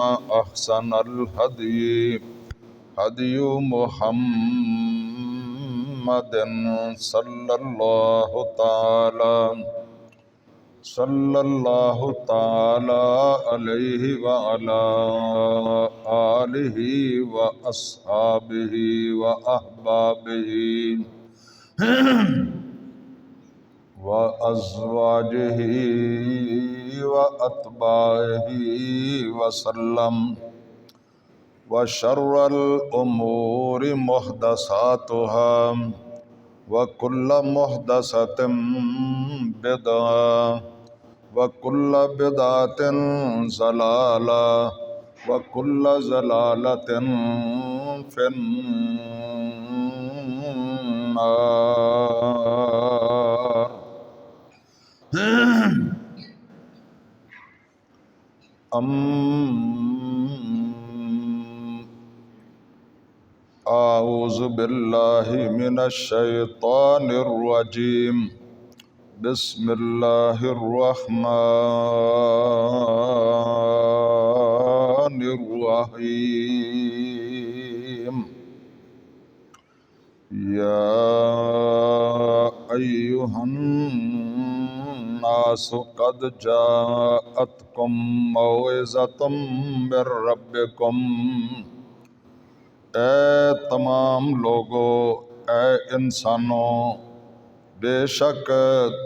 أحسن الهدي هدي محمد صلى الله تعالى عليه وعلى آله وأصحابه وأحبابه وأزواجه وأتباعه وسلم. وشر الأمور محدثاتها وكل محدثة بدعة وكل بدعة ضلالة وكل ضلالة في النار. أعوذ بالله من الشيطان الرجيم. بسم الله الرحمن الرحيم. يا أيها الناس قد جاءتكم موعظة من ربكم. اے تمام لوگو، اے انسانوں، بے شک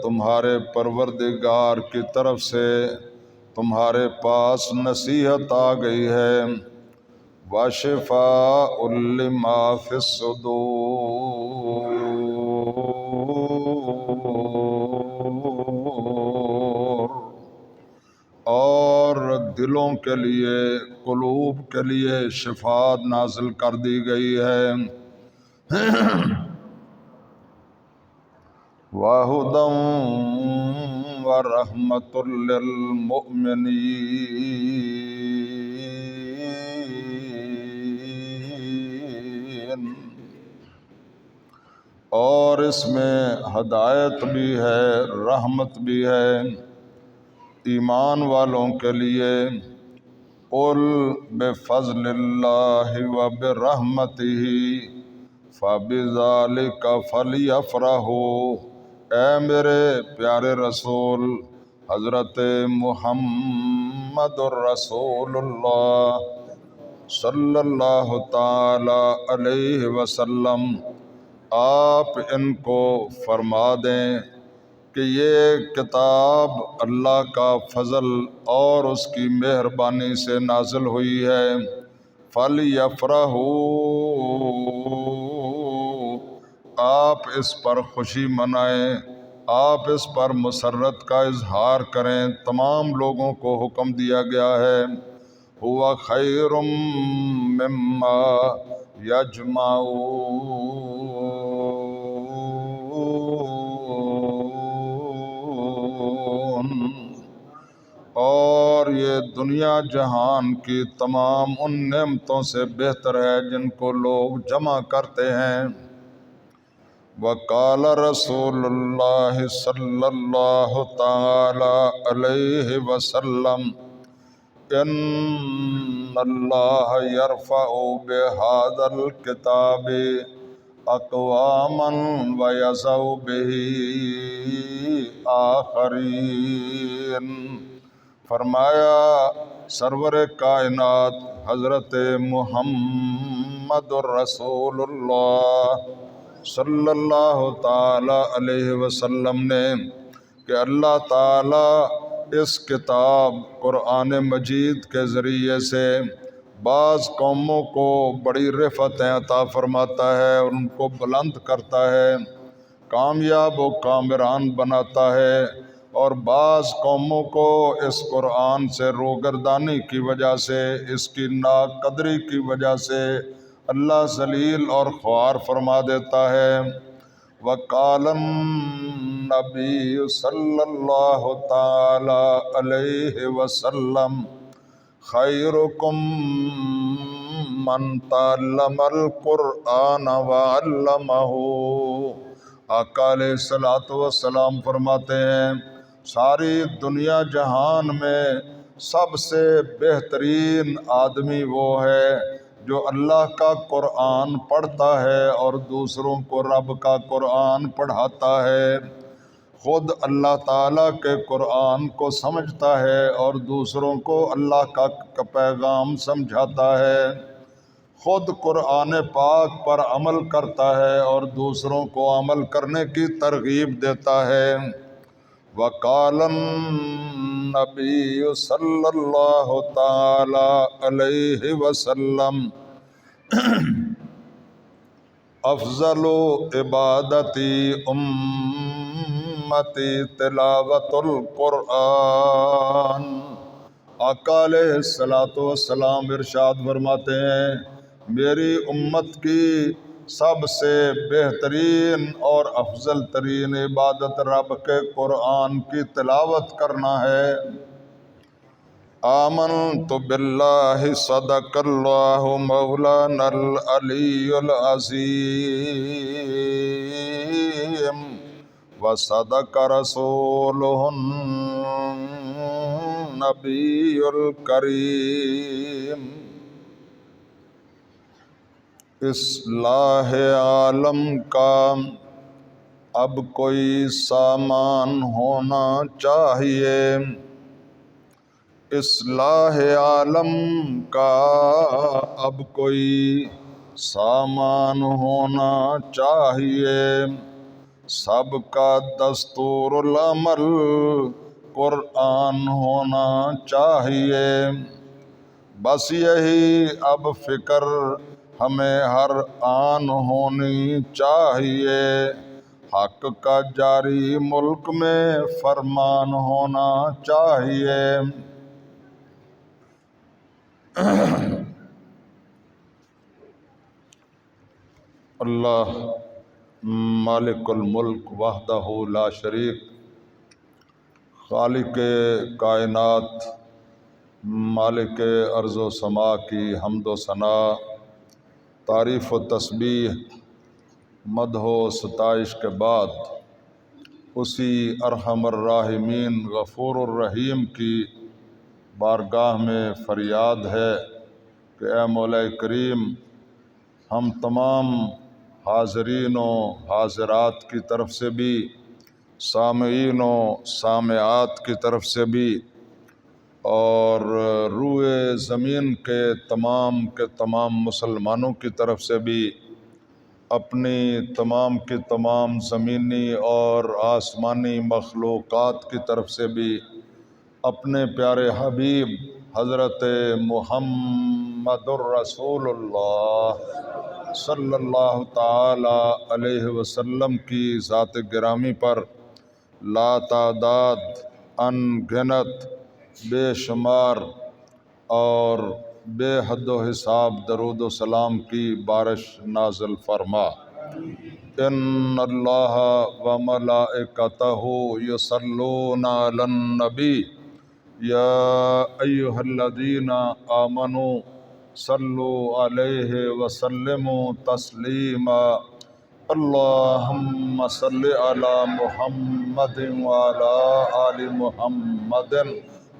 تمہارے پروردگار کی طرف سے تمہارے پاس نصیحت آ گئی ہے. وَشِفَاءٌ لِّمَا فِي الصُّدُورِ، اور دلوں کے لیے، قلوب کے لیے شفاء نازل کر دی گئی ہے. وَهُدًى وَرَحْمَةٌ لِّلْمُؤْمِنِينَ، اور اس میں ہدایت بھی ہے، رحمت بھی ہے ایمان والوں کے لیے. قُلْ بِفَضْلِ اللَّهِ وَبِرَحْمَتِهِ فَبِذَلِكَ فَلْيَفْرَحُوا. اے میرے پیارے رسول حضرت محمد الرسول اللہ صلی اللہ تعالی علیہ وسلم، آپ ان کو فرما دیں کہ یہ کتاب اللہ کا فضل اور اس کی مہربانی سے نازل ہوئی ہے. فَلْيَفْرَحُوا، آپ اس پر خوشی منائیں، آپ اس پر مسرت کا اظہار کریں. تمام لوگوں کو حکم دیا گیا ہے. هُوَ خَيْرٌ مِّمَّا يَجْمَعُونَ، اور یہ دنیا جہان کی تمام ان نعمتوں سے بہتر ہے جن کو لوگ جمع کرتے ہیں. وقال رسول اللہ صلی اللہ تعالی علیہ وسلم، ان اللہ یرفع بہذا الکتاب اقواما ویضع بہ آخرین. فرمایا سرور کائنات حضرت محمد الرسول اللہ صلی اللہ تعالی علیہ وسلم نے کہ اللہ تعالی اس کتاب قرآن مجید کے ذریعے سے بعض قوموں کو بڑی رفعتیں عطا فرماتا ہے اور ان کو بلند کرتا ہے، کامیاب و کامران بناتا ہے، اور بعض قوموں کو اس قرآن سے روگردانی کی وجہ سے، اس کی ناقدری کی وجہ سے اللہ ذلیل اور خوار فرما دیتا ہے. وقال النبی صلی اللہ تعالی علیہ وسلم، خیرکم من تعلم القرآن وعلمہ. آقا علیہ الصلوۃ والسلام فرماتے ہیں، ساری دنیا جہان میں سب سے بہترین آدمی وہ ہے جو اللہ کا قرآن پڑھتا ہے اور دوسروں کو رب کا قرآن پڑھاتا ہے، خود اللہ تعالیٰ کے قرآن کو سمجھتا ہے اور دوسروں کو اللہ کا پیغام سمجھاتا ہے، خود قرآن پاک پر عمل کرتا ہے اور دوسروں کو عمل کرنے کی ترغیب دیتا ہے۔ وقال النبی صلی اللہ تعالی علیہ وسلم افضل عبادتی امتی تلاوت القرآن۔ آقا علیہ الصلاۃ والسلام ارشاد فرماتے ہیں میری امت کی سب سے بہترین اور افضل ترین عبادت رب کے قرآن کی تلاوت کرنا ہے۔ آمنت باللہ صدق اللہ مولانا العلی العظیم وصدق رسولہ النبی الکریم۔ اصلاح عالم کا اب کوئی سامان ہونا چاہیے، اصلاح عالم کا اب کوئی سامان ہونا چاہیے، سب کا دستور العمل قرآن ہونا چاہیے، بس یہی اب فکر ہمیں ہر آن ہونی چاہیے، حق کا جاری ملک میں فرمان ہونا چاہیے۔ اللہ مالک الملک وحدہ لا شریک، خالق کائنات، مالک ارض و سما کی حمد و ثنا، تعریف و تسبیح، مدح و ستائش کے بعد اسی ارحم الراحمین غفور الرحیم کی بارگاہ میں فریاد ہے کہ اے مولا کریم، ہم تمام حاضرین و حاضرات کی طرف سے بھی، سامعین و سامعات کی طرف سے بھی، اور روئے زمین کے تمام مسلمانوں کی طرف سے بھی، اپنی تمام کی تمام زمینی اور آسمانی مخلوقات کی طرف سے بھی، اپنے پیارے حبیب حضرت محمد الرسول اللہ صلی اللہ تعالی علیہ وسلم کی ذات گرامی پر لا تعداد ان گنت بے شمار اور بے حد و حساب درود و سلام کی بارش نازل فرما۔ ان اللہ و ملائکتہ یصلون علی النبی یا ایہا الذین آمنوا صلوا علیہ وسلموا تسلیما۔ اللہم صل علی محمد وعلی آل محمد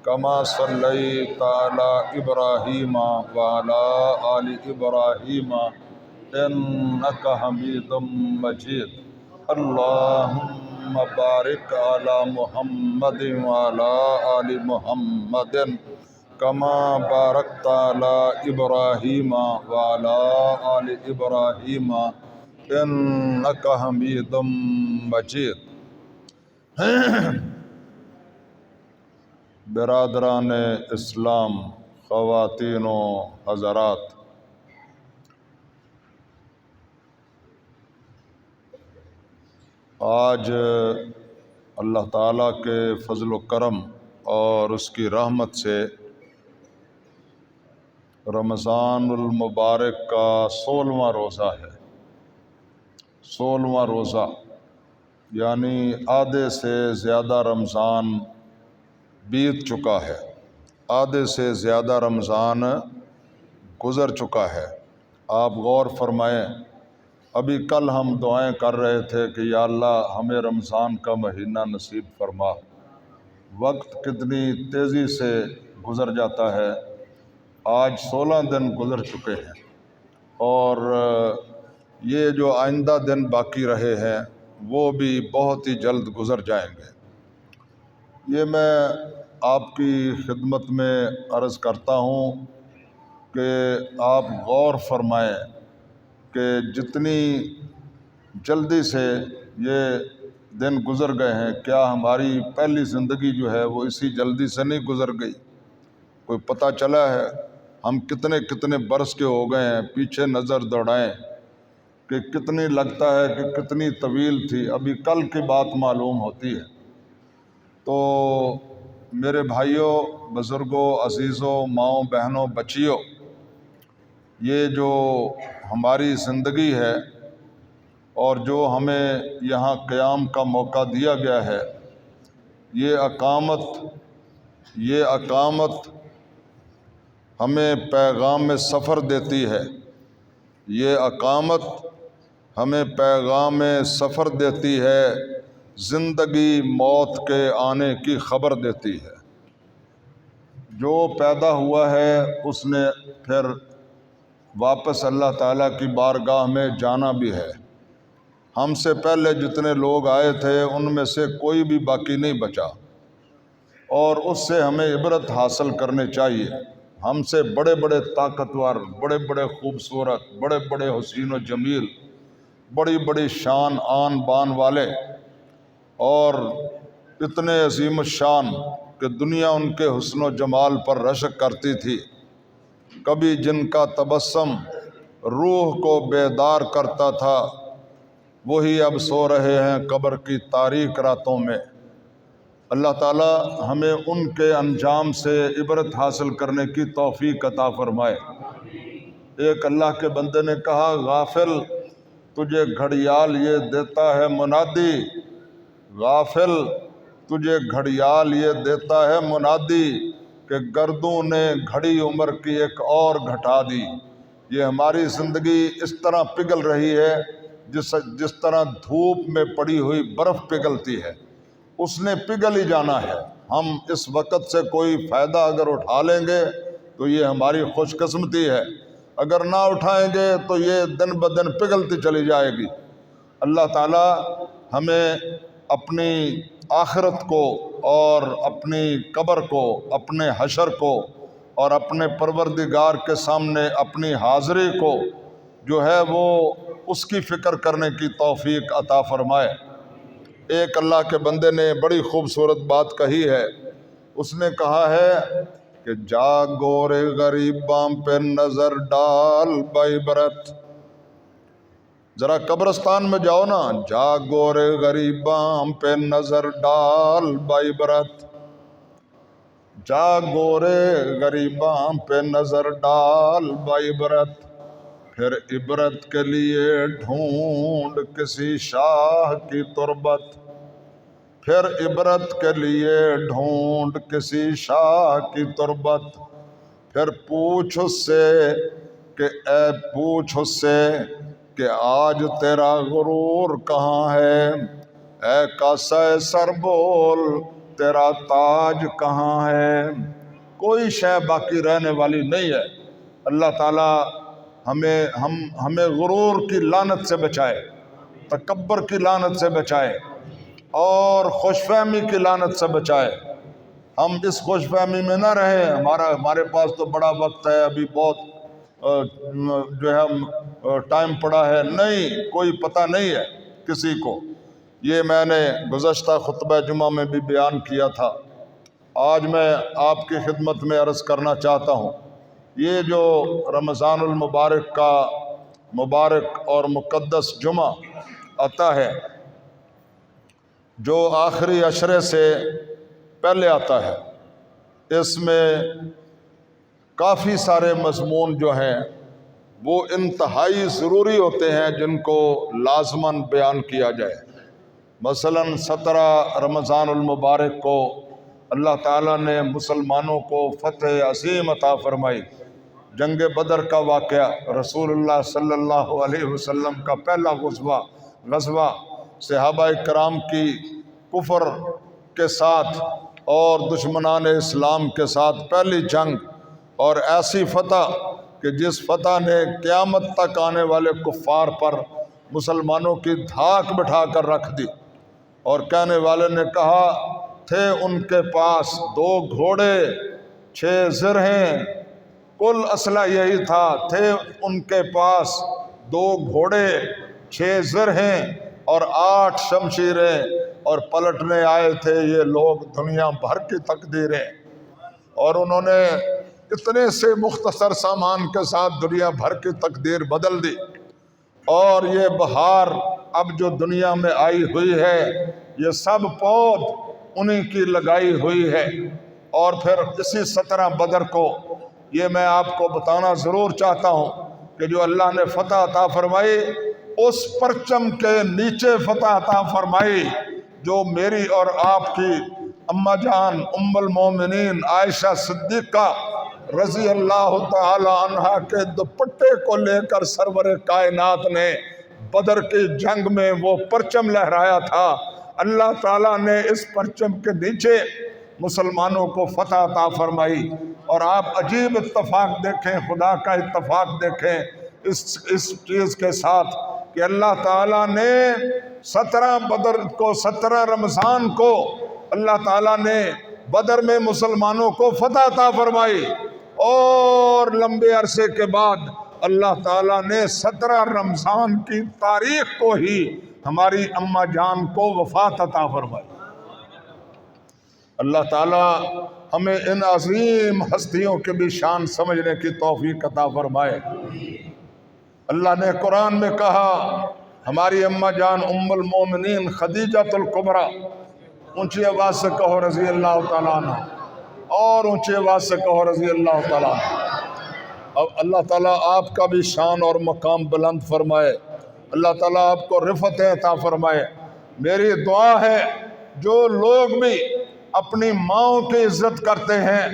کما صلیت علی ابراہیم وعلی آل ابراہیم انک حمید مجید۔ اللہم بارک علی محمد وعلی آل محمد کما بارکت علی ابراہیم وعلی آل ابراہیم انک حمید مجید۔ برادران اسلام، خواتین و حضرات، آج اللہ تعالیٰ کے فضل و کرم اور اس کی رحمت سے رمضان المبارک کا 16واں روزہ ہے۔ 16واں روزہ یعنی آدھے سے زیادہ رمضان بیت چکا ہے، آدھے سے زیادہ رمضان گزر چکا ہے۔ آپ غور فرمائیں، ابھی کل ہم دعائیں کر رہے تھے کہ یا اللہ ہمیں رمضان کا مہینہ نصیب فرما۔ وقت کتنی تیزی سے گزر جاتا ہے۔ آج 16 دن گزر چکے ہیں اور یہ جو آئندہ دن باقی رہے ہیں وہ بھی بہت ہی جلد گزر جائیں گے۔ یہ میں آپ کی خدمت میں عرض کرتا ہوں کہ آپ غور فرمائیں کہ جتنی جلدی سے یہ دن گزر گئے ہیں، کیا ہماری پہلی زندگی جو ہے وہ اسی جلدی سے نہیں گزر گئی؟ کوئی پتہ چلا ہے ہم کتنے کتنے برس کے ہو گئے ہیں؟ پیچھے نظر دوڑائیں کہ کتنی لگتا ہے کہ کتنی طویل تھی، ابھی کل کی بات معلوم ہوتی ہے۔ تو میرے بھائیوں، بزرگوں، عزیزوں، ماؤں، بہنوں، بچیوں، یہ جو ہماری زندگی ہے اور جو ہمیں یہاں قیام کا موقع دیا گیا ہے، یہ اقامت ہمیں پیغام سفر دیتی ہے۔ یہ اقامت ہمیں پیغام سفر دیتی ہے، زندگی موت کے آنے کی خبر دیتی ہے۔ جو پیدا ہوا ہے اس نے پھر واپس اللہ تعالیٰ کی بارگاہ میں جانا بھی ہے۔ ہم سے پہلے جتنے لوگ آئے تھے ان میں سے کوئی بھی باقی نہیں بچا، اور اس سے ہمیں عبرت حاصل کرنی چاہیے۔ ہم سے بڑے بڑے طاقتور، بڑے بڑے خوبصورت، بڑے بڑے حسین و جمیل، بڑی بڑی شان آن بان والے اور اتنے عظیم الشان کہ دنیا ان کے حسن و جمال پر رشک کرتی تھی، کبھی جن کا تبسم روح کو بیدار کرتا تھا، وہی اب سو رہے ہیں قبر کی تاریک راتوں میں۔ اللہ تعالی ہمیں ان کے انجام سے عبرت حاصل کرنے کی توفیق عطا فرمائے۔ ایک اللہ کے بندے نے کہا، غافل تجھے گھڑیال یہ دیتا ہے منادی، غافل تجھے گھڑیال یہ دیتا ہے منادی، کہ گردوں نے گھڑی عمر کی ایک اور گھٹا دی۔ یہ ہماری زندگی اس طرح پگھل رہی ہے جس طرح دھوپ میں پڑی ہوئی برف پگھلتی ہے، اس نے پگھل ہی جانا ہے۔ ہم اس وقت سے کوئی فائدہ اگر اٹھا لیں گے تو یہ ہماری خوش قسمتی ہے، اگر نہ اٹھائیں گے تو یہ دن بدن پگھلتی چلی جائے گی۔ اللہ تعالی ہمیں اپنی آخرت کو اور اپنی قبر کو، اپنے حشر کو اور اپنے پروردگار کے سامنے اپنی حاضری کو جو ہے وہ اس کی فکر کرنے کی توفیق عطا فرمائے۔ ایک اللہ کے بندے نے بڑی خوبصورت بات کہی ہے، اس نے کہا ہے کہ جاگو رے غریباں پہ نظر ڈال بعبرت۔ ذرا قبرستان میں جاؤ نا، جاگو رے غریباں پہ نظر ڈال بعبرت، جاگو رے غریباں پہ نظر ڈال بعبرت، پھر عبرت کے لیے ڈھونڈ کسی شاہ کی تربت، پھر عبرت کے لیے ڈھونڈ کسی شاہ کی تربت، پھر پوچھ اس سے کہ آج تیرا غرور کہاں ہے، اے کاسہ سر بول تیرا تاج کہاں ہے۔ کوئی شے باقی رہنے والی نہیں ہے۔ اللہ تعالیٰ ہمیں غرور کی لعنت سے بچائے، تکبر کی لعنت سے بچائے اور خوش فہمی کی لعنت سے بچائے۔ ہم اس خوش فہمی میں نہ رہیں ہمارے پاس تو بڑا وقت ہے، ابھی بہت جو ہے ٹائم پڑا ہے۔ نہیں، کوئی پتہ نہیں ہے کسی کو۔ یہ میں نے گزشتہ خطبہ جمعہ میں بھی بیان کیا تھا، آج میں آپ کی خدمت میں عرض کرنا چاہتا ہوں۔ یہ جو رمضان المبارک کا مبارک اور مقدس جمعہ آتا ہے، جو آخری عشرے سے پہلے آتا ہے، اس میں کافی سارے مضمون جو ہیں وہ انتہائی ضروری ہوتے ہیں جن کو لازماً بیان کیا جائے۔ مثلاً 17 رمضان المبارک کو اللہ تعالیٰ نے مسلمانوں کو فتح عظیم عطا فرمائی۔ جنگ بدر کا واقعہ، رسول اللہ صلی اللہ علیہ وسلم کا پہلا غزوہ، صحابہ کرام کی کفر کے ساتھ اور دشمنان اسلام کے ساتھ پہلی جنگ، اور ایسی فتح کہ جس فتح نے قیامت تک آنے والے کفار پر مسلمانوں کی دھاک بٹھا کر رکھ دی۔ اور کہنے والے نے کہا تھے ان کے پاس 2 گھوڑے 6 زرہیں، کل اسلحہ یہی تھا، تھے ان کے پاس 2 گھوڑے 6 زرہیں اور 8 شمشیریں، اور پلٹنے آئے تھے یہ لوگ دنیا بھر کی تقدیریں، اور انہوں نے اتنے سے مختصر سامان کے ساتھ دنیا بھر کی تقدیر بدل دی۔ اور یہ بہار اب جو دنیا میں آئی ہوئی ہے یہ سب پود انہی کی لگائی ہوئی ہے۔ اور پھر اسی 17 بدر کو یہ میں آپ کو بتانا ضرور چاہتا ہوں کہ جو اللہ نے فتح عطا فرمائی اس پرچم کے نیچے فتح عطا فرمائی جو میری اور آپ کی اماں جان ام المومنین عائشہ صدیقہ رضی اللہ تعالی عنہا کے دوپٹے کو لے کر سرور کائنات نے بدر کی جنگ میں وہ پرچم لہرایا تھا۔ اللہ تعالیٰ نے اس پرچم کے نیچے مسلمانوں کو فتح عطا فرمائی۔ اور آپ عجیب اتفاق دیکھیں، خدا کا اتفاق دیکھیں اس چیز کے ساتھ کہ اللہ تعالیٰ نے 17 بدر کو 17 رمضان کو اللہ تعالیٰ نے بدر میں مسلمانوں کو فتح عطا فرمائی، اور لمبے عرصے کے بعد اللہ تعالیٰ نے 17 رمضان کی تاریخ کو ہی ہماری اماں جان کو وفات عطا فرمائی۔ اللہ تعالیٰ ہمیں ان عظیم ہستیوں کے بھی شان سمجھنے کی توفیق عطا فرمائے۔ اللہ نے قرآن میں کہا، ہماری اماں جان ام المومنین خدیجۃ الکبریٰ، اونچی آواز سے کہو رضی اللہ تعالیٰ عنہ، اور اونچی آواز سے کہو رضی اللہ تعالیٰ عنہ۔ اب اللہ تعالیٰ آپ کا بھی شان اور مقام بلند فرمائے، اللہ تعالیٰ آپ کو رفعتیں عطا فرمائے۔ میری دعا ہے جو لوگ بھی اپنی ماؤں کی عزت کرتے ہیں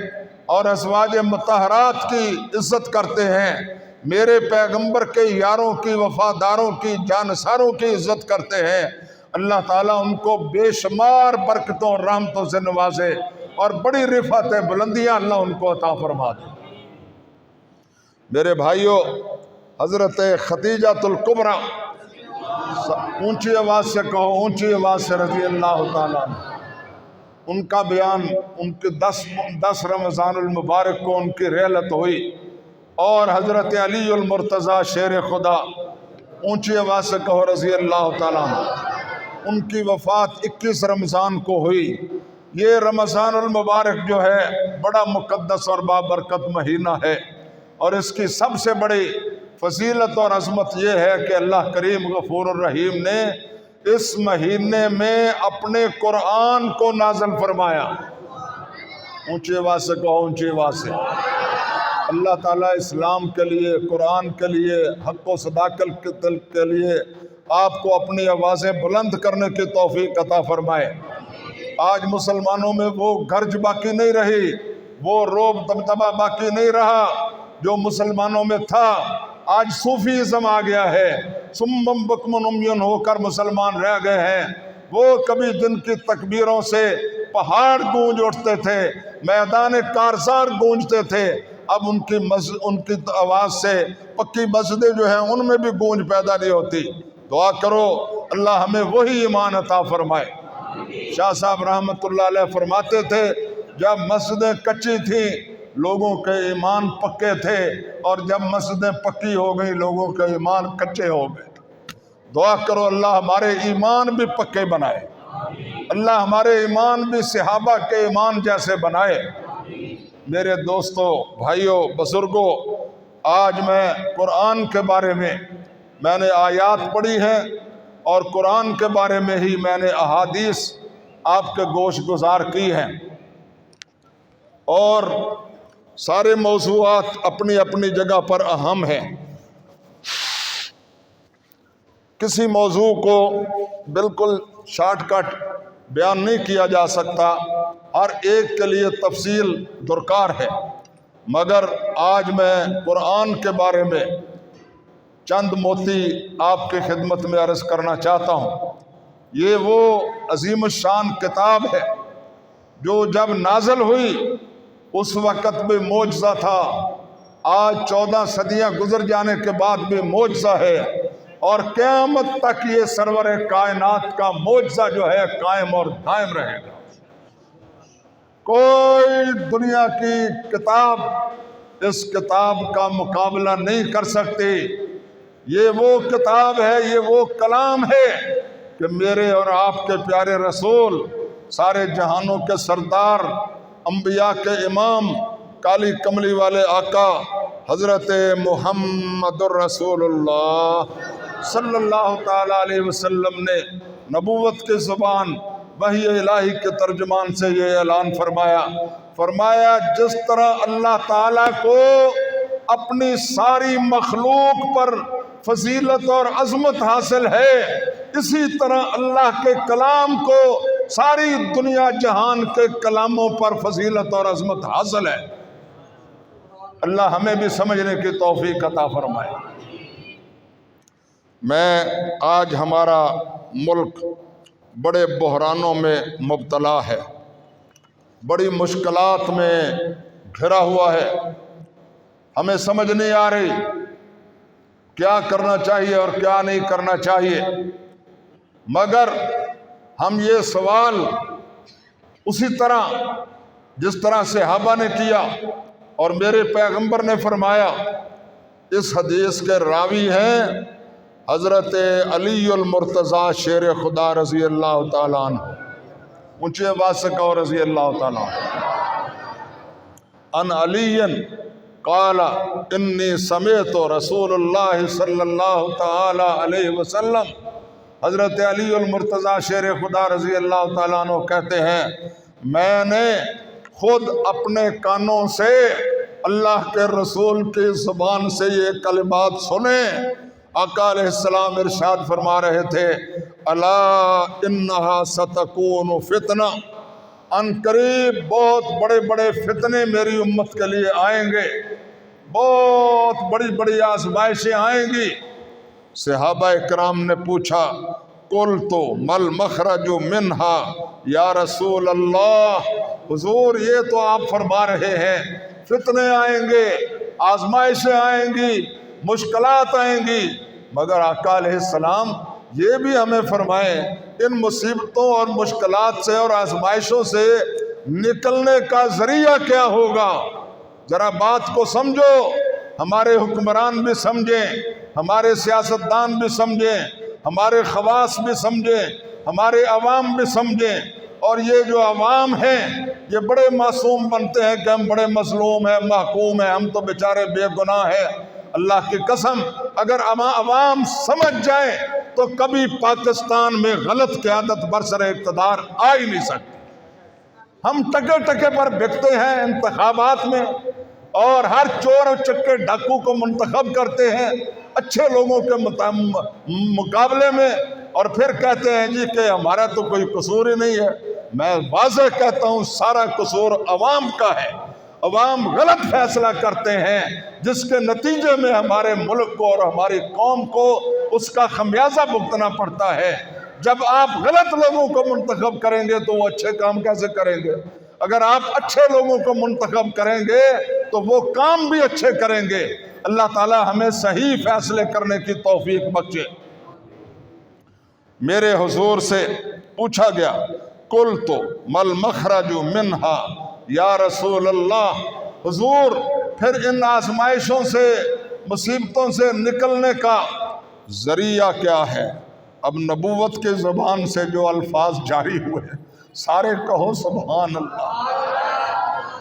اور ازواج مطہرات کی عزت کرتے ہیں، میرے پیغمبر کے یاروں کی، وفاداروں کی، جانثاروں کی عزت کرتے ہیں، اللہ تعالیٰ ان کو بے شمار برکتوں اور رحمتوں سے نوازے اور بڑی رفعتیں بلندیاں اللہ ان کو عطا فرما دے۔ میرے بھائیوں، حضرت خدیجۃ الکبریٰ، اونچی آواز سے کہو، اونچی آواز سے رضی اللہ تعالیٰ عنہ، ان کا بیان، ان کے 10 رمضان المبارک کو ان کی رحلت ہوئی، اور حضرت علی المرتضیٰ شیر خدا، اونچی آواز سے کہو رضی اللہ تعالیٰ عنہ، ان کی وفات 21 رمضان کو ہوئی۔ یہ رمضان المبارک جو ہے بڑا مقدس اور بابرکت مہینہ ہے، اور اس کی سب سے بڑی فضیلت اور عظمت یہ ہے کہ اللہ کریم غفور الرحیم نے اس مہینے میں اپنے قرآن کو نازل فرمایا۔ اونچی آواز سے کہو، اونچی آواز سے۔ اللہ تعالیٰ اسلام کے لیے، قرآن کے لیے، حق و صداقت کے لیے آپ کو اپنی آوازیں بلند کرنے کی توفیق عطا فرمائے۔ آج مسلمانوں میں وہ گرج باقی نہیں رہی، وہ روب دبدبہ باقی نہیں رہا جو مسلمانوں میں تھا۔ آج صوفیزم آ گیا ہے، سمم بکمن عمیٌ ہو کر مسلمان رہ گئے ہیں۔ وہ کبھی جن کی تکبیروں سے پہاڑ گونج اٹھتے تھے، میدان کارزار گونجتے تھے، اب ان کی آواز سے پکی مسجدیں جو ہیں ان میں بھی گونج پیدا نہیں ہوتی۔ دعا کرو اللہ ہمیں وہی ایمان عطا فرمائے۔ شاہ صاحب رحمت اللہ علیہ فرماتے تھے جب مسجدیں کچی تھیں لوگوں کے ایمان پکے تھے، اور جب مسجدیں پکی ہو گئی لوگوں کے ایمان کچے ہو گئے۔ دعا کرو اللہ ہمارے ایمان بھی پکے بنائے، اللہ ہمارے ایمان بھی صحابہ کے ایمان جیسے بنائے۔ میرے دوستو، بھائیوں، بزرگوں، آج میں قرآن کے بارے میں نے آیات پڑھی ہیں، اور قرآن کے بارے میں ہی میں نے احادیث آپ کے گوش گزار کی ہیں، اور سارے موضوعات اپنی اپنی جگہ پر اہم ہیں۔ کسی موضوع کو بالکل شارٹ کٹ بیان نہیں کیا جا سکتا، ہر ایک کے لیے تفصیل درکار ہے، مگر آج میں قرآن کے بارے میں چند موتی آپ کی خدمت میں عرض کرنا چاہتا ہوں۔ یہ وہ عظیم الشان کتاب ہے جو جب نازل ہوئی اس وقت بھی معجزہ تھا، آج 14 صدیاں گزر جانے کے بعد بھی معجزہ ہے، اور قیامت تک یہ سرور کائنات کا معجزہ جو ہے قائم اور دائم رہے گا۔ کوئی دنیا کی کتاب اس کتاب کا مقابلہ نہیں کر سکتی۔ یہ وہ کتاب ہے، یہ وہ کلام ہے کہ میرے اور آپ کے پیارے رسول، سارے جہانوں کے سردار، انبیاء کے امام، کالی کملی والے آقا حضرت محمد الرسول اللہ صلی اللہ تعالی علیہ وسلم نے نبوت کی زبان وحی الہی کے ترجمان سے یہ اعلان فرمایا جس طرح اللہ تعالیٰ کو اپنی ساری مخلوق پر فضیلت اور عظمت حاصل ہے، اسی طرح اللہ کے کلام کو ساری دنیا جہان کے کلاموں پر فضیلت اور عظمت حاصل ہے۔ اللہ ہمیں بھی سمجھنے کی توفیق عطا فرمائے۔ میں آج ہمارا ملک بڑے بحرانوں میں مبتلا ہے، بڑی مشکلات میں گھرا ہوا ہے، ہمیں سمجھ نہیں آ رہی کیا کرنا چاہیے اور کیا نہیں کرنا چاہیے، مگر ہم یہ سوال اسی طرح جس طرح صحابہ نے کیا اور میرے پیغمبر نے فرمایا۔ اس حدیث کے راوی ہیں حضرت علی المرتضیٰ شیر خدا رضی اللہ تعالیٰ عنہ، اونچی آواز سے کہو رضی اللہ تعالیٰ عنہ۔ ان علی قال انی سمعت رسول اللہ صلی اللہ تعالی علیہ وسلم، حضرت علی المرتضیٰ شیر خدا رضی اللہ تعالیٰ عنہ کہتے ہیں میں نے خود اپنے کانوں سے اللہ کے رسول کی زبان سے یہ کلمات سنے۔ آقا علیہ السلام ارشاد فرما رہے تھے الا انہا ستکون فتنہ، ان قریب بہت بڑے بڑے فتنے میری امت کے لیے آئیں گے، بہت بڑی بڑی آزمائشیں آئیں گی۔ صحابہ اکرام نے پوچھا قلت مل مخرج منہا یا رسول اللہ، حضور یہ تو آپ فرما رہے ہیں فتنے آئیں گے، آزمائشیں آئیں گی، مشکلات آئیں گی، مگر آقا علیہ السلام یہ بھی ہمیں فرمائیں ان مصیبتوں اور مشکلات سے اور آزمائشوں سے نکلنے کا ذریعہ کیا ہوگا؟ ذرا بات کو سمجھو، ہمارے حکمران بھی سمجھیں، ہمارے سیاستدان بھی سمجھیں، ہمارے خواص بھی سمجھیں، ہمارے عوام بھی سمجھیں، اور یہ جو عوام ہیں یہ بڑے معصوم بنتے ہیں کہ ہم بڑے مظلوم ہیں، محکوم ہیں، ہم تو بیچارے بے گناہ ہیں۔ اللہ کی قسم اگر عوام سمجھ جائیں تو کبھی پاکستان میں غلط قیادت برسر اقتدار آ ہی نہیں سکتی۔ ہم ٹکے ٹکے پر بکتے ہیں انتخابات میں، اور ہر چور اور چکے ڈاکو کو منتخب کرتے ہیں اچھے لوگوں کے مقابلے میں، اور پھر کہتے ہیں جی کہ ہمارا تو کوئی قصور ہی نہیں ہے۔ میں واضح کہتا ہوں سارا قصور عوام کا ہے، عوام غلط فیصلہ کرتے ہیں جس کے نتیجے میں ہمارے ملک کو اور ہماری قوم کو اس کا خمیازہ بھگتنا پڑتا ہے۔ جب آپ غلط لوگوں کو منتخب کریں گے تو وہ اچھے کام کیسے کریں گے؟ اگر آپ اچھے لوگوں کو منتخب کریں گے تو وہ کام بھی اچھے کریں گے۔ اللہ تعالی ہمیں صحیح فیصلے کرنے کی توفیق بخشے۔ میرے حضور سے پوچھا گیا قلت مل مخرج منہا یا رسول اللہ، حضور پھر ان آزمائشوں سے مصیبتوں سے نکلنے کا ذریعہ کیا ہے؟ اب نبوت کے زبان سے جو الفاظ جاری ہوئے ہیں سارے کہو سبحان اللہ،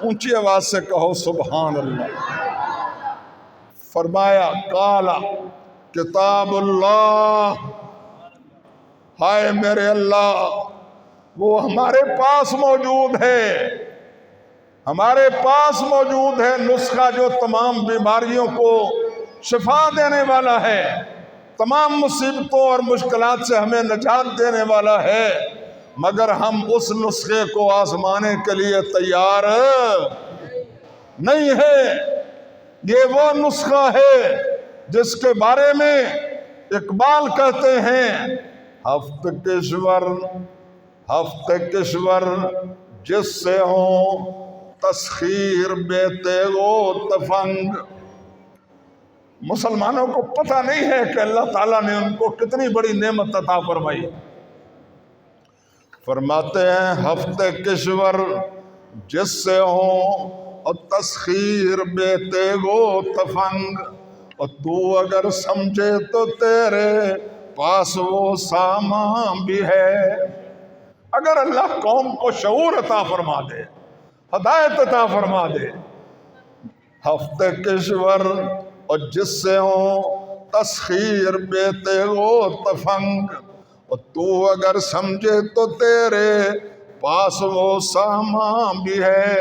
اونچی آواز سے کہو سبحان اللہ۔ فرمایا قالا کتاب اللہ، ہائے میرے اللہ وہ ہمارے پاس موجود ہے، ہمارے پاس موجود ہے نسخہ جو تمام بیماریوں کو شفا دینے والا ہے، تمام مصیبتوں اور مشکلات سے ہمیں نجات دینے والا ہے، مگر ہم اس نسخے کو آزمانے کے لیے تیار نہیں ہے۔ یہ وہ نسخہ ہے جس کے بارے میں اقبال کہتے ہیں ہفت کشور جس سے ہوں تسخیر بے تیغ و تفنگ۔ مسلمانوں کو پتہ نہیں ہے کہ اللہ تعالیٰ نے ان کو کتنی بڑی نعمت عطا فرمائی۔ فرماتے ہیں ہفتے کشور جس سے ہوں اور تسخیر بے تیغ و تفنگ، اور تو اگر سمجھے تو تیرے پاس وہ سامان بھی ہے۔ اگر اللہ قوم کو شعور عطا فرما دے، ہدایت عطا فرما دے، ہفتے کشور اور جس سے ہوں تسخیر بے تیغ و تفنگ، اور تو اگر سمجھے تو تیرے پاس وہ سامان بھی ہے،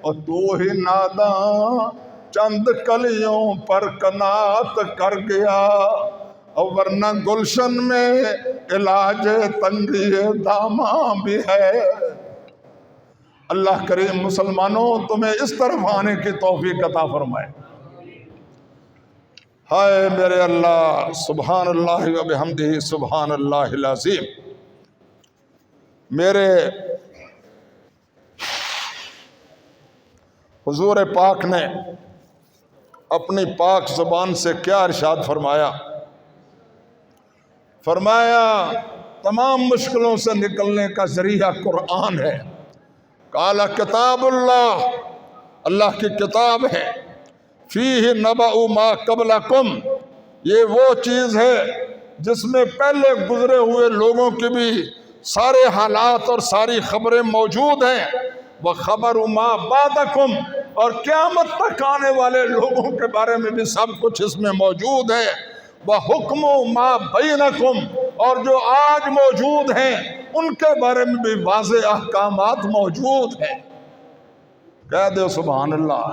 اور تو ہی ناداں چند کلیوں پر قناعت کر گیا، اور ورنہ گلشن میں علاج تنگی داماں بھی ہے۔ اللہ کریم مسلمانوں تمہیں اس طرف آنے کی توفیق عطا فرمائے۔ ہائے میرے اللہ، سبحان اللہ و بحمدہ، سبحان اللہ العظیم۔ میرے حضور پاک نے اپنی پاک زبان سے کیا ارشاد فرمایا؟ فرمایا تمام مشکلوں سے نکلنے کا ذریعہ قرآن ہے۔ قال کتاب اللہ، اللہ کی کتاب ہے، فیہ نبأ ما قبلکم، یہ وہ چیز ہے جس میں پہلے گزرے ہوئے لوگوں کی بھی سارے حالات اور ساری خبریں موجود ہیں، وخبر ما بعدکم، اور قیامت تک آنے والے لوگوں کے بارے میں بھی سب کچھ اس میں موجود ہے، وحکم ما بینکم، اور جو آج موجود ہیں ان کے بارے میں بھی واضح احکامات موجود ہیں۔ کہہ دو سبحان اللہ۔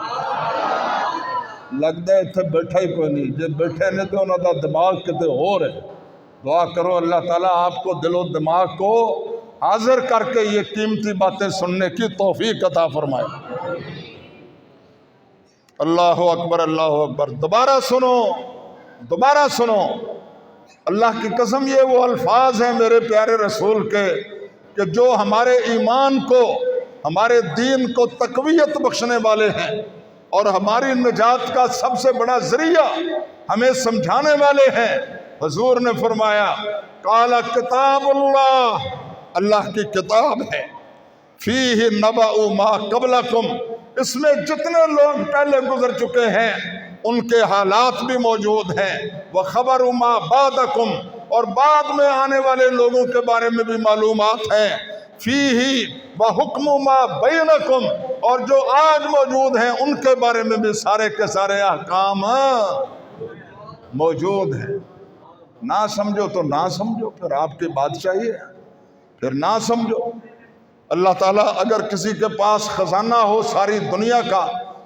لگتا ہے اتنے بیٹھا ہی کوئی نہیں، جب بیٹھے نے تو انہوں دا دماغ کتے ہو رہے۔ دعا کرو اللہ تعالیٰ آپ کو دل و دماغ کو حاضر کر کے یہ قیمتی باتیں سننے کی توفیق عطا فرمائے۔ اللہ اکبر، اللہ اکبر۔ دوبارہ سنو، دوبارہ سنو، اللہ کی قسم یہ وہ الفاظ ہیں میرے پیارے رسول کے کہ جو ہمارے ایمان کو، ہمارے دین کو تقویت بخشنے والے ہیں، اور ہماری نجات کا سب سے بڑا ذریعہ ہمیں سمجھانے والے ہیں۔ حضور نے فرمایا قال کتاب اللہ، اللہ کی کتاب ہے، فیہ نبأ ما قبلکم، اس میں جتنے لوگ پہلے گزر چکے ہیں ان کے حالات بھی موجود ہیں، وخبر ما بعدکم، اور بعد میں آنے والے لوگوں کے بارے میں بھی معلومات ہیں، فیہ وحکم ما بینکم، اور جو آج موجود ہیں ان کے بارے میں بھی سارے کے سارے احکام موجود ہیں۔ نہ سمجھو تو نہ سمجھو، پھر آپ کی بادشاہی ہے، پھر نہ سمجھو۔ اللہ تعالیٰ اگر کسی کے پاس خزانہ ہو ساری دنیا کا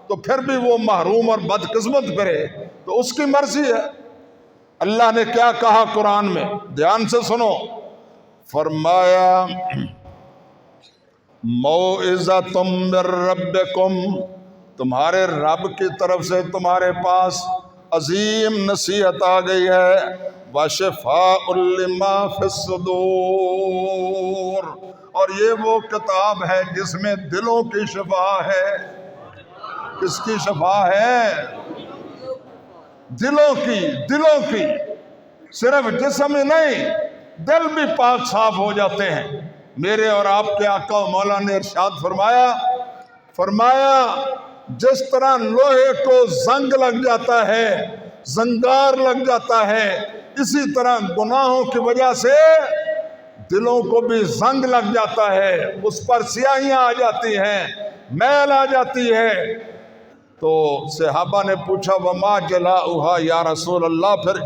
تو پھر بھی وہ محروم اور بدقسمت پھرے تو اس کی مرضی ہے۔ اللہ نے کیا کہا قرآن میں، دھیان سے سنو، فرمایا موعظۃ من ربکم، تمہارے رب کی طرف سے تمہارے پاس عظیم نصیحت آ گئی ہے، وشفاء لما فی الصدور، اور یہ وہ کتاب ہے جس میں دلوں کی شفا ہے۔ کس کی شفا ہے؟ دلوں کی، دلوں کی، صرف جسم ہی نہیں، دل بھی پاک صاف ہو جاتے ہیں۔ میرے اور آپ کے آقا و مولا نے ارشاد فرمایا جس طرح لوہے کو زنگ لگ جاتا ہے، زنگار لگ جاتا ہے، اسی طرح گناہوں کی وجہ سے دلوں کو بھی زنگ لگ جاتا ہے، اس پر سیاہیاں آ جاتی ہیں، میل آ جاتی ہے۔ تو صحابہ نے پوچھا وما جلاؤہا یا رسول اللہ، پھر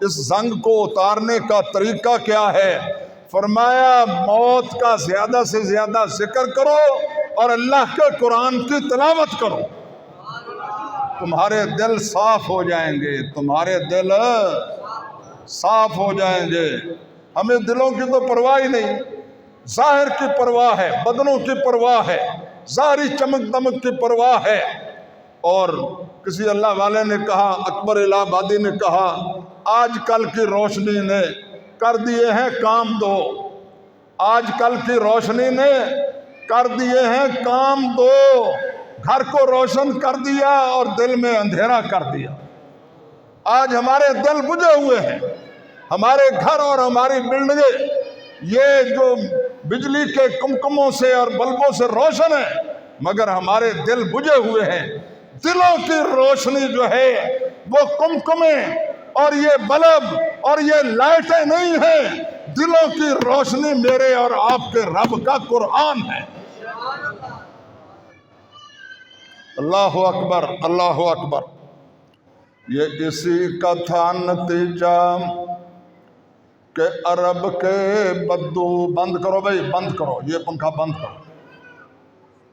اس زنگ کو اتارنے کا طریقہ کیا ہے؟ فرمایا موت کا زیادہ سے زیادہ ذکر کرو اور اللہ کے قرآن کی تلاوت کرو، تمہارے دل صاف ہو جائیں گے، تمہارے دل صاف ہو جائیں گے۔ ہمیں دلوں کی تو پرواہ ہی نہیں، ظاہر کی پرواہ ہے، بدنوں کی پرواہ ہے، ظاہری چمک دمک کی پرواہ ہے۔ اور کسی اللہ والے نے کہا، اکبر الہ آبادی نے کہا، آج کل کی روشنی نے کر دیے ہیں کام دو، آج کل کی روشنی نے کر دیے ہیں کام دو، گھر کو روشن کر دیا اور دل میں اندھیرا کر دیا۔ آج ہمارے دل بجھے ہوئے ہیں، ہمارے گھر اور ہماری بلڈنگیں یہ جو بجلی کے کمکموں سے اور بلبوں سے روشن ہیں، مگر ہمارے دل بجھے ہوئے ہیں۔ دلوں کی روشنی جو ہے وہ کمکمیں اور یہ بلب اور یہ لائٹیں نہیں ہیں، دلوں کی روشنی میرے اور آپ کے رب کا قرآن ہے۔ اللہ اکبر، اللہ اکبر۔ یہ اسی کا تھا نتیجہ کہ عرب کے بدو، بند کرو بھائی، بند کرو، یہ پنکھا بند کرو۔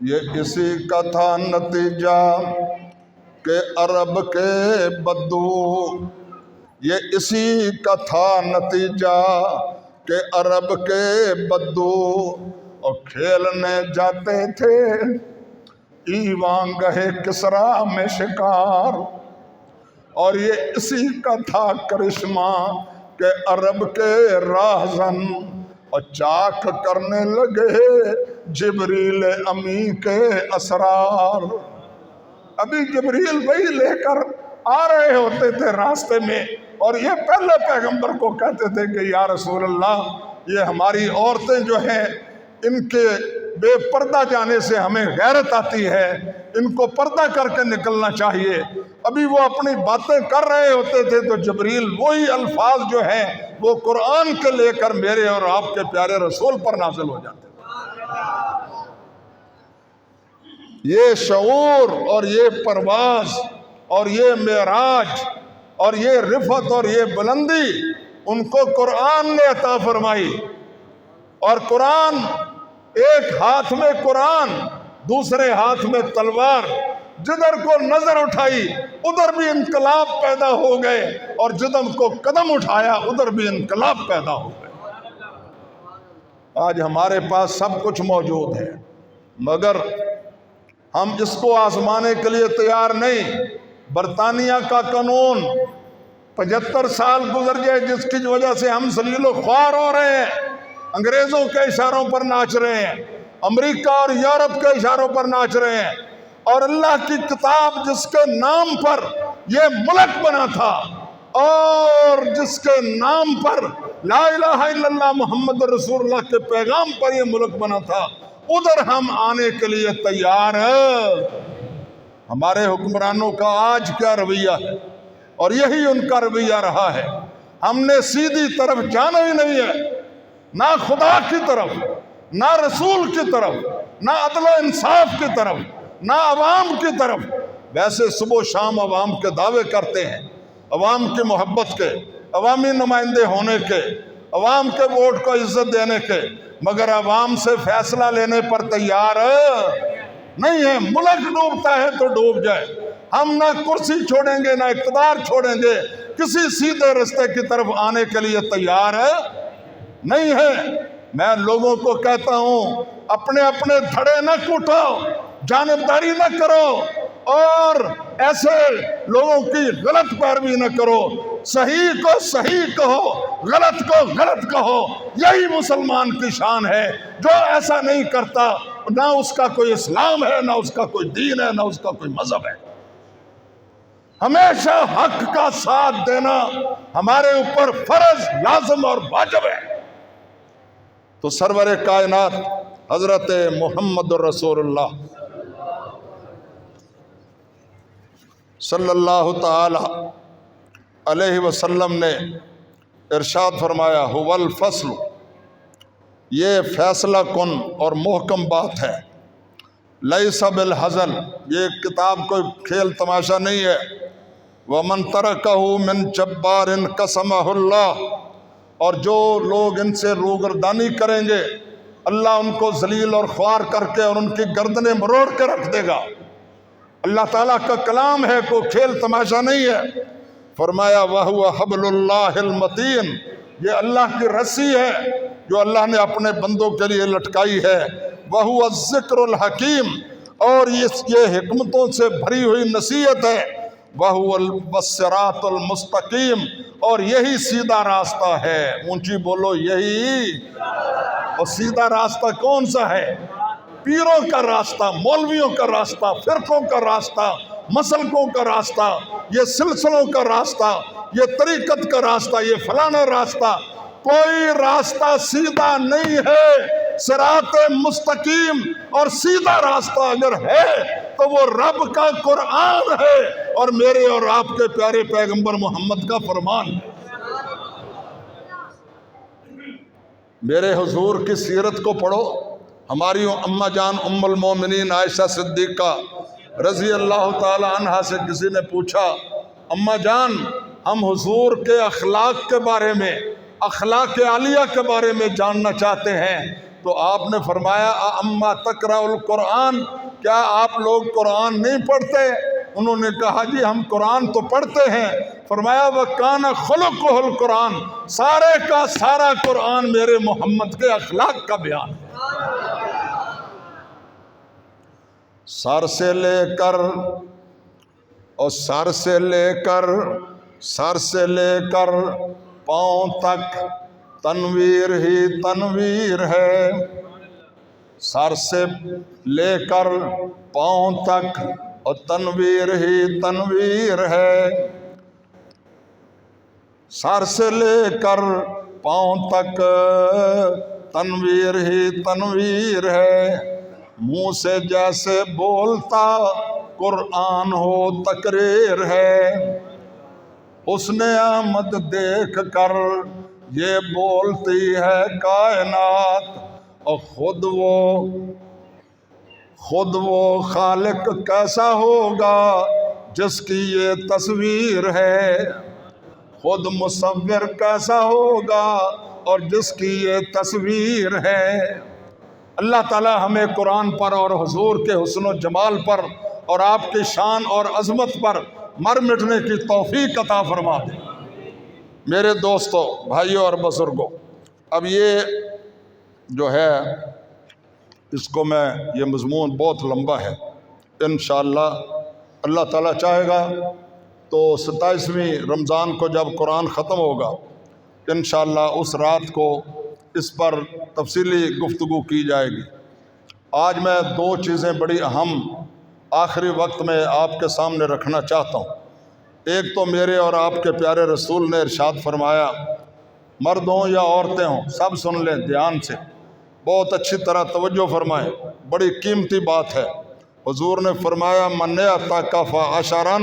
یہ اسی کا تھا نتیجہ کہ عرب کے بدو، یہ اسی کا تھا نتیجہ کہ عرب کے بدو اور کھیلنے جاتے تھے ایوان گہے کسرا میں شکار۔ اور یہ اسی کا تھا کرشمہ کہ عرب کے راہزن اور چاک کرنے لگے جبریل امی کے اسرار۔ ابھی جبریل وہی لے کر آ رہے ہوتے تھے راستے میں، اور یہ پہلے پیغمبر کو کہتے تھے کہ یا رسول اللہ، یہ ہماری عورتیں جو ہیں ان کے بے پردہ جانے سے ہمیں غیرت آتی ہے، ان کو پردہ کر کے نکلنا چاہیے۔ ابھی وہ اپنی باتیں کر رہے ہوتے تھے تو جبریل وہی الفاظ جو ہیں وہ قرآن کے لے کر میرے اور آپ کے پیارے رسول پر نازل ہو جاتے تھے۔ یہ شعور اور یہ پرواز اور یہ معراج اور یہ رفعت اور یہ بلندی ان کو قرآن نے عطا فرمائی۔ اور قرآن، ایک ہاتھ میں قرآن، دوسرے ہاتھ میں تلوار، جدھر کو نظر اٹھائی ادھر بھی انقلاب پیدا ہو گئے، اور جدھر کو قدم اٹھایا ادھر بھی انقلاب پیدا ہو گئے۔ آج ہمارے پاس سب کچھ موجود ہے، مگر ہم اس کو آزمانے کے لیے تیار نہیں۔ برطانیہ کا قانون 75 سال گزر گئے جس کی وجہ سے ہم ذلیل و خوار ہو رہے ہیں، انگریزوں کے اشاروں پر ناچ رہے ہیں، امریکہ اور یورپ کے اشاروں پر ناچ رہے ہیں، اور اللہ کی کتاب جس کے نام پر یہ ملک بنا تھا اور جس کے نام پر لا الہ الا اللہ محمد رسول اللہ کے پیغام پر یہ ملک بنا تھا، ادھر ہم آنے کے لیے تیار ہیں۔ ہمارے حکمرانوں کا آج کیا رویہ ہے، اور یہی ان کا رویہ رہا ہے۔ ہم نے سیدھی طرف جانا ہی نہیں ہے، نہ خدا کی طرف، نہ رسول کی طرف، نہ عدل و انصاف کی طرف، نہ عوام کی طرف۔ ویسے صبح و شام عوام کے دعوے کرتے ہیں، عوام کی محبت کے، عوامی نمائندے ہونے کے، عوام کے ووٹ کو عزت دینے کے، مگر عوام سے فیصلہ لینے پر تیار نہیں ہے۔ ملک ڈوبتا ہے تو ڈوب جائے، ہم نہ کرسی چھوڑیں گے نہ اقتدار چھوڑیں گے، کسی سیدھے رستے کی طرف آنے کے لیے تیار نہیں ہے۔ میں لوگوں کو کہتا ہوں، اپنے اپنے دھڑے نہ کوٹو، جانبداری نہ کرو، اور ایسے لوگوں کی غلط پیروی نہ کرو۔ صحیح کو صحیح کہو، غلط کو غلط کہو، یہی مسلمان کی شان ہے۔ جو ایسا نہیں کرتا، نہ اس کا کوئی اسلام ہے، نہ اس کا کوئی دین ہے، نہ اس کا کوئی مذہب ہے۔ ہمیشہ حق کا ساتھ دینا ہمارے اوپر فرض، لازم اور واجب ہے۔ تو سرور کائنات حضرت محمد رسول اللہ صلی اللہ تعالی علیہ وسلم نے ارشاد فرمایا، هو الفصل، یہ فیصلہ کن اور محکم بات ہے، لیس بالہزل، یہ کتاب کوئی کھیل تماشا نہیں ہے، ومن ترکہ من جبار قسمہ اللہ، اور جو لوگ ان سے روگردانی کریں گے اللہ ان کو ذلیل اور خوار کر کے اور ان کی گردنیں مروڑ کے رکھ دے گا۔ اللہ تعالیٰ کا کلام ہے، کوئی کھیل تماشا نہیں ہے۔ فرمایا وَهُوَ حَبْلُ اللَّهِ الْمَتِينَ، یہ اللہ کی رسی ہے جو اللہ نے اپنے بندوں کے لیے لٹکائی ہے۔ وَهُوَ الذِّكْرُ الْحَكِيمُ، اور یہ حکمتوں سے بھری ہوئی نصیحت ہے۔ وَهُوَ الصِّرَاطُ الْمُسْتَقِيمُ، اور یہی سیدھا راستہ ہے۔ اونچی بولو، یہی اور سیدھا راستہ کون سا ہے؟ پیروں کا راستہ، مولویوں کا راستہ، فرقوں کا راستہ، مسلکوں کا راستہ، یہ سلسلوں کا راستہ، یہ طریقت کا راستہ، یہ فلانا راستہ، کوئی راستہ سیدھا نہیں ہے۔ صراط مستقیم اور سیدھا راستہ اگر ہے تو وہ رب کا قرآن ہے اور میرے اور آپ کے پیارے پیغمبر محمد کا فرمان ہے۔ میرے حضور کی سیرت کو پڑھو۔ ہماری اماں جان ام المومنین عائشہ صدیقہ رضی اللہ تعالی عنہا سے کسی نے پوچھا، اماں جان ہم حضور کے اخلاق کے بارے میں، اخلاق عالیہ کے بارے میں جاننا چاہتے ہیں، تو آپ نے فرمایا اما تقرأ القرآن، کیا آپ لوگ قرآن نہیں پڑھتے؟ انہوں نے کہا جی ہم قرآن تو پڑھتے ہیں۔ فرمایا وَكَانَ خُلُقُهُ الْقُرْآنِ، سارے کا سارا قرآن میرے محمد کے اخلاق کا بیان ہے۔ سر سے لے کر اور سر سے لے کر پاؤں تک تنویر ہی تنویر ہے، سر سے لے کر پاؤں تک اور تنویر ہی تنویر ہے، سر سے لے کر پاؤں تک تنویر ہی تنویر ہے، منہ سے جیسے بولتا قرآن ہو تقریر ہے، حسن احمد دیکھ کر یہ بولتی ہے کائنات، اور خود وہ خالق کیسا ہوگا جس کی یہ تصویر ہے، خود مصور کیسا ہوگا اور جس کی یہ تصویر ہے۔ اللہ تعالی ہمیں قرآن پر اور حضور کے حسن و جمال پر اور آپ کی شان اور عظمت پر مر مٹنے کی توفیق عطا فرما دے۔ میرے دوستو، بھائیوں اور بزرگوں، اب یہ جو ہے اس کو یہ مضمون بہت لمبا ہے، انشاءاللہ اللہ تعالیٰ چاہے گا تو 27ویں رمضان کو جب قرآن ختم ہوگا انشاءاللہ اس رات کو اس پر تفصیلی گفتگو کی جائے گی۔ آج میں 2 چیزیں بڑی اہم آخری وقت میں آپ کے سامنے رکھنا چاہتا ہوں۔ ایک تو میرے اور آپ کے پیارے رسول نے ارشاد فرمایا، مرد ہوں یا عورتیں ہوں سب سن لیں دھیان سے، بہت اچھی طرح توجہ فرمائیں، بڑی قیمتی بات ہے۔ حضور نے فرمایا من اعتکف عشرا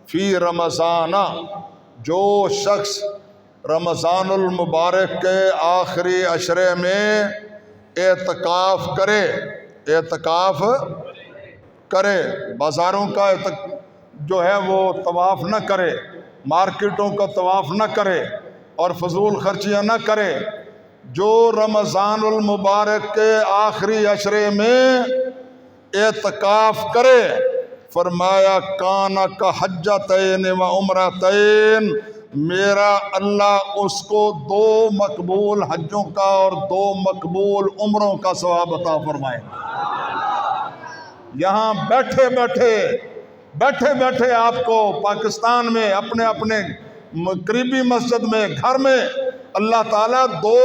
فی رمضان، جو شخص رمضان المبارک کے آخری عشرے میں اعتکاف کرے، بازاروں کا جو ہے وہ طواف نہ کرے، مارکیٹوں کا طواف نہ کرے اور فضول خرچیاں نہ کرے، جو رمضان المبارک کے آخری عشرے میں اعتکاف کرے، فرمایا کان کا حجتین و عمرتین، میرا اللہ اس کو 2 مقبول حجوں کا اور 2 مقبول عمروں کا ثواب عطا فرمائے۔ یہاں بیٹھے بیٹھے آپ کو پاکستان میں اپنے قریبی مسجد میں گھر میں اللہ تعالیٰ 2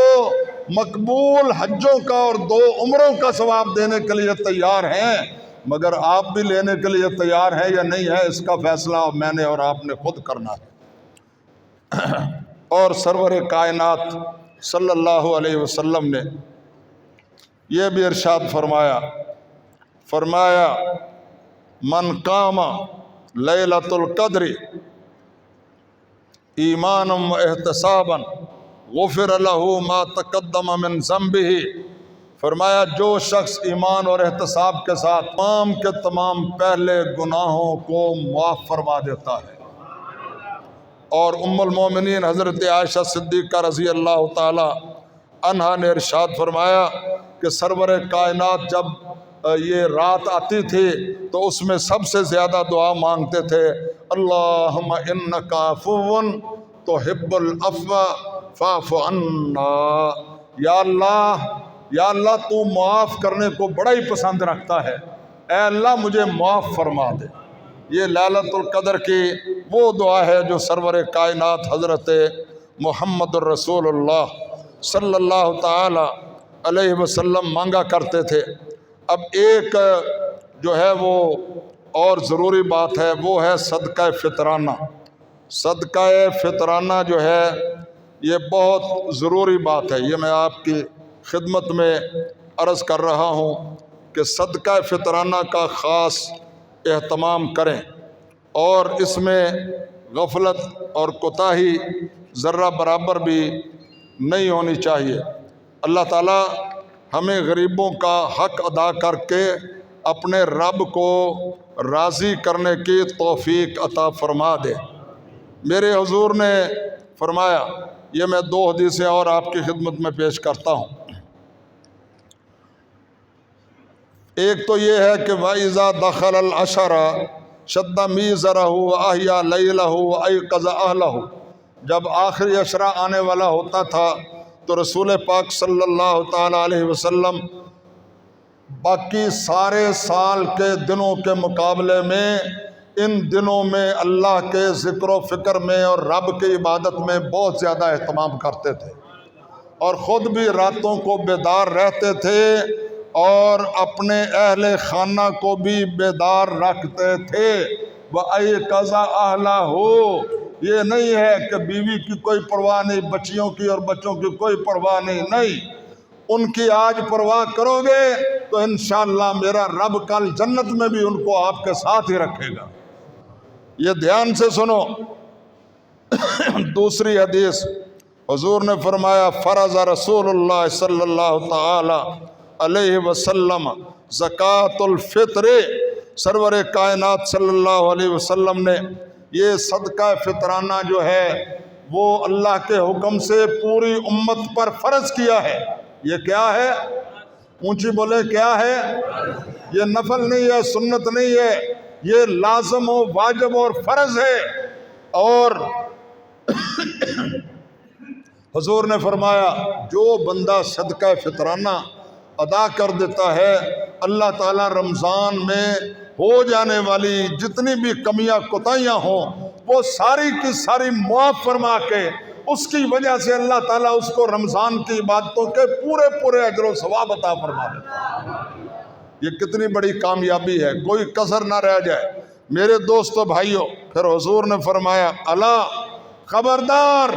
مقبول حجوں کا اور 2 عمروں کا ثواب دینے کے لیے تیار ہیں، مگر آپ بھی لینے کے لیے تیار ہیں یا نہیں ہے، اس کا فیصلہ میں نے اور آپ نے خود کرنا ہے۔ اور سرور کائنات صلی اللہ علیہ وسلم نے یہ بھی ارشاد فرمایا من قام لیلۃ القدر ایمانا و احتسابا غفر له ما تقدم من ذنبہ، فرمایا جو شخص ایمان اور احتساب کے ساتھ تمام کے تمام پہلے گناہوں کو معاف فرما دیتا ہے۔ اور ام المومنین حضرت عائشہ صدیقہ رضی اللہ تعالی عنہا نے ارشاد فرمایا کہ سرور کائنات جب یہ رات آتی تھی تو اس میں سب سے زیادہ دعا مانگتے تھے، اللہم انک عفو تحب العفو فاعف عنا، یا اللہ تو معاف کرنے کو بڑا ہی پسند رکھتا ہے، اے اللہ مجھے معاف فرما دے۔ یہ لیلۃ القدر کی وہ دعا ہے جو سرور کائنات حضرت محمد الرسول اللہ صلی اللہ تعالی علیہ وسلم مانگا کرتے تھے۔ اب ایک جو ہے وہ اور ضروری بات ہے، وہ ہے صدقہ فطرانہ۔ صدقہ فطرانہ جو ہے یہ بہت ضروری بات ہے، یہ میں آپ کی خدمت میں عرض کر رہا ہوں کہ صدقہ فطرانہ کا خاص اہتمام کریں، اور اس میں غفلت اور کوتاہی ذرہ برابر بھی نہیں ہونی چاہیے۔ اللہ تعالیٰ ہمیں غریبوں کا حق ادا کر کے اپنے رب کو راضی کرنے کی توفیق عطا فرما دے۔ میرے حضور نے فرمایا، یہ میں 2 حدیثیں اور آپ کی خدمت میں پیش کرتا ہوں۔ ایک تو یہ ہے کہ وَإِذَا دَخَلَ الْعَشَرَ شَدَّ مِيزَرَهُ وَأَحْيَا لَيْلَهُ وَأَيْقَظَ أَهْلَهُ۔ جب آخری عشرہ آنے والا ہوتا تھا تو رسول پاک صلی اللہ تعالیٰ علیہ وسلم باقی سارے سال کے دنوں کے مقابلے میں ان دنوں میں اللہ کے ذکر و فکر میں اور رب کی عبادت میں بہت زیادہ اہتمام کرتے تھے، اور خود بھی راتوں کو بیدار رہتے تھے اور اپنے اہل خانہ کو بھی بیدار رکھتے تھے۔ وَأَيْقَظَ أَهْلَهُ، یہ نہیں ہے کہ بیوی کی کوئی پرواہ نہیں، بچیوں کی اور بچوں کی کوئی پرواہ نہیں، ان کی آج پرواہ کرو گے تو انشاءاللہ میرا رب کل جنت میں بھی ان کو آپ کے ساتھ ہی رکھے گا۔ یہ دھیان سے سنو۔ دوسری حدیث، حضور نے فرمایا فرض رسول اللہ صلی اللہ تعالی علیہ وسلم زکوٰۃ الفطر، سرور کائنات صلی اللہ علیہ وسلم نے یہ صدقہ فطرانہ جو ہے وہ اللہ کے حکم سے پوری امت پر فرض کیا ہے۔ یہ کیا ہے؟ اونچی بولے، کیا ہے؟ یہ نفل نہیں ہے، سنت نہیں ہے، یہ لازم و واجب اور فرض ہے۔ اور حضور نے فرمایا جو بندہ صدقہ فطرانہ ادا کر دیتا ہے، اللہ تعالیٰ رمضان میں ہو جانے والی جتنی بھی کمیاں کوتاہیاں ہوں وہ ساری کی ساری معاف فرما کے اس کی وجہ سے اللہ تعالیٰ اس کو رمضان کی عبادتوں کے پورے اجر و ثواب عطا فرما دیتا ہے۔ یہ کتنی بڑی کامیابی ہے، کوئی کسر نہ رہ جائے۔ میرے دوستو بھائیو، پھر حضور نے فرمایا الا خبردار،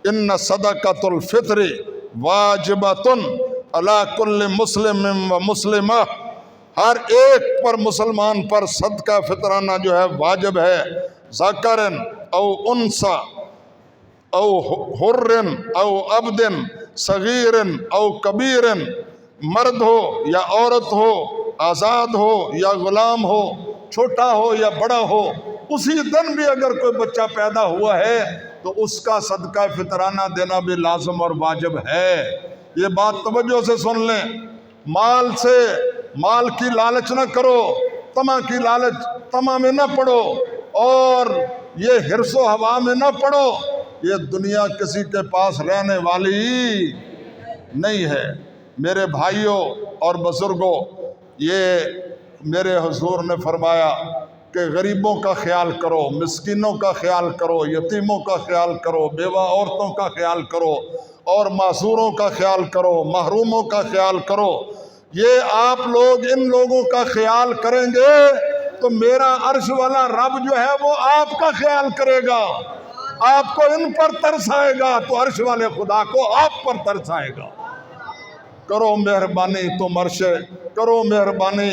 ان صدقۃ الفطر واجبۃ علی کل مسلم و مسلمہ، ہر ایک پر مسلمان پر صدقہ فطرانہ جو ہے واجب ہے، ذکر او انثی او حر او عبد صغیر او کبیر، مرد ہو یا عورت ہو، آزاد ہو یا غلام ہو، چھوٹا ہو یا بڑا ہو، اسی دن بھی اگر کوئی بچہ پیدا ہوا ہے تو اس کا صدقہ فطرانہ دینا بھی لازم اور واجب ہے۔ یہ بات توجہ سے سن لیں۔ مال کی لالچ نہ کرو، طمع کی لالچ طمع میں نہ پڑو، اور یہ حرص و ہوا میں نہ پڑو۔ یہ دنیا کسی کے پاس رہنے والی نہیں ہے۔ میرے بھائیوں اور بزرگوں، یہ میرے حضور نے فرمایا کہ غریبوں کا خیال کرو، مسکینوں کا خیال کرو، یتیموں کا خیال کرو، بیوہ عورتوں کا خیال کرو، اور معذوروں کا خیال کرو، محروموں کا خیال کرو۔ یہ آپ لوگ ان لوگوں کا خیال کریں گے تو میرا عرش والا رب جو ہے وہ آپ کا خیال کرے گا۔ آپ کو ان پر ترس آئے گا تو عرش والے خدا کو آپ پر ترس آئے گا۔ کرو مہربانی تم عرش، کرو مہربانی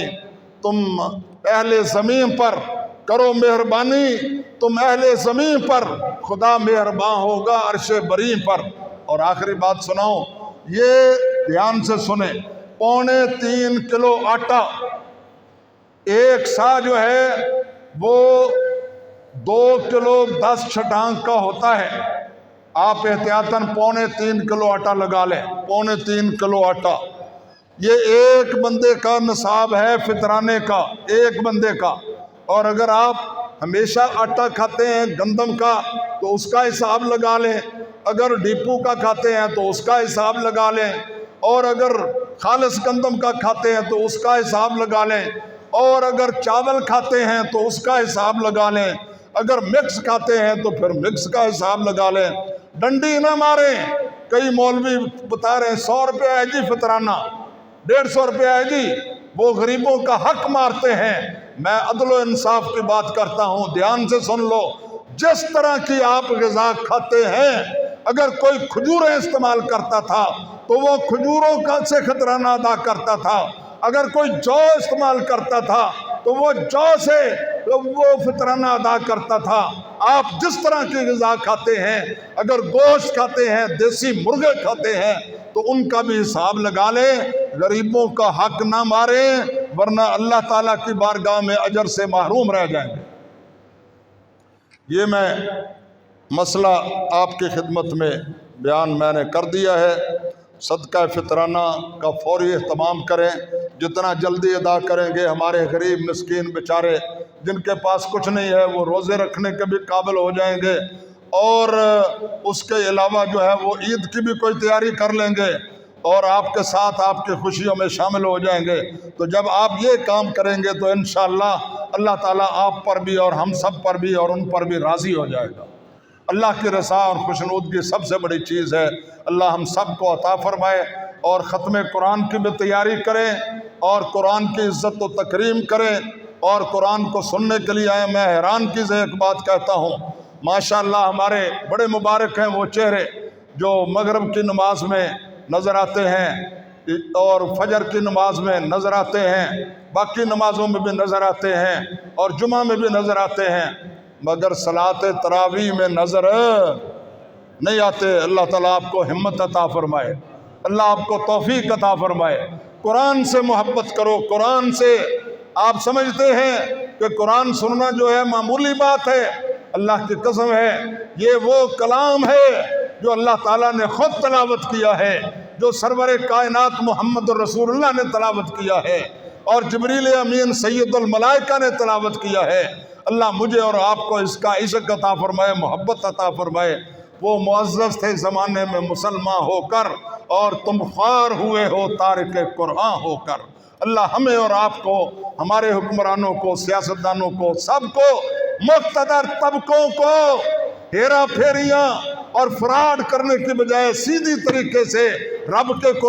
تم اہل زمین پر، کرو مہربانی تم اہل زمین پر، خدا مہربان ہوگا عرش بری پر۔ اور آخری بات سناؤں، یہ دھیان سے سنیں، 3.25 کلو آٹا، ایک سا جو ہے وہ 2 کلو 10 چھٹانک کا ہوتا ہے۔ آپ احتیاطاً 3.25 کلو آٹا لگا لیں، 3.25 کلو آٹا، یہ ایک بندے کا نصاب ہے فطرانے کا، ایک بندے کا۔ اور اگر آپ ہمیشہ آٹا کھاتے ہیں گندم کا تو اس کا حساب لگا لیں، اگر ڈیپو کا کھاتے ہیں تو اس کا حساب لگا لیں، اور اگر خالص گندم کا کھاتے ہیں تو اس کا حساب لگا لیں، اور اگر چاول کھاتے ہیں تو اس کا حساب لگا لیں، اگر مکس کھاتے ہیں تو پھر مکس کا حساب لگا لیں۔ ڈنڈی نہ ماریں۔ کئی مولوی بتا رہے ہیں 100 روپے ہے جی فطرانہ، 150 روپے ہے جی، وہ غریبوں کا حق مارتے ہیں۔ میں عدل و انصاف کی بات کرتا ہوں، دھیان سے سن لو۔ جس طرح کی آپ غذا کھاتے ہیں، اگر کوئی کھجوریں استعمال کرتا تھا تو وہ کھجوروں کا سے خطرانہ ادا کرتا تھا، اگر کوئی جو استعمال کرتا تھا تو وہ جو سے وہ فطرانہ ادا کرتا تھا۔ آپ جس طرح کی غذا کھاتے ہیں، اگر گوشت کھاتے ہیں، دیسی مرغے کھاتے ہیں، تو ان کا بھی حساب لگا لیں، غریبوں کا حق نہ ماریں، ورنہ اللہ تعالیٰ کی بارگاہ میں اجر سے محروم رہ جائیں گے۔ یہ میں مسئلہ آپ کی خدمت میں بیان میں نے کر دیا ہے۔ صدقہ فطرانہ کا فوری اہتمام کریں، جتنا جلدی ادا کریں گے ہمارے غریب مسکین بیچارے جن کے پاس کچھ نہیں ہے وہ روزے رکھنے کے بھی قابل ہو جائیں گے، اور اس کے علاوہ جو ہے وہ عید کی بھی کوئی تیاری کر لیں گے اور آپ کے ساتھ آپ کی خوشیوں میں شامل ہو جائیں گے۔ تو جب آپ یہ کام کریں گے تو انشاءاللہ اللہ تعالیٰ آپ پر بھی اور ہم سب پر بھی اور ان پر بھی راضی ہو جائے گا۔ اللہ کی رضا اور خوشنودگی سب سے بڑی چیز ہے۔ اللہ ہم سب کو عطا فرمائے، اور ختم قرآن کی بھی تیاری کریں اور قرآن کی عزت و تکریم کریں اور قرآن کو سننے کے لیے آئیں۔ میں حیران کی سے ایک بات کہتا ہوں، ماشاءاللہ ہمارے بڑے مبارک ہیں وہ چہرے جو مغرب کی نماز میں نظر آتے ہیں اور فجر کی نماز میں نظر آتے ہیں، باقی نمازوں میں بھی نظر آتے ہیں اور جمعہ میں بھی نظر آتے ہیں، مگر صلاۃ تراویح میں نظر نہیں آتے۔ اللہ تعالیٰ آپ کو ہمت عطا فرمائے، اللہ آپ کو توفیق عطا فرمائے۔ قرآن سے محبت کرو، قرآن سے آپ سمجھتے ہیں کہ قرآن سننا جو ہے معمولی بات ہے، اللہ کی قسم ہے یہ وہ کلام ہے جو اللہ تعالیٰ نے خود تلاوت کیا ہے، جو سرور کائنات محمد رسول اللہ نے تلاوت کیا ہے اور جبریل امین سید الملائکہ نے تلاوت کیا ہے۔ اللہ مجھے اور آپ کو اس کا عشق عطا فرمائے، محبت عطا فرمائے۔ وہ معزز تھے زمانے میں مسلمان ہو کر اور تم خوار ہوئے ہو تارک قرآن ہو کر۔ اللہ ہمیں اور آپ کو، ہمارے حکمرانوں کو، سیاستدانوں کو، سب کو، مقتدر طبقوں کو ہیرا پھیریاں اور فراڈ کرنے کی بجائے سیدھی طریقے سے رب کے قرآن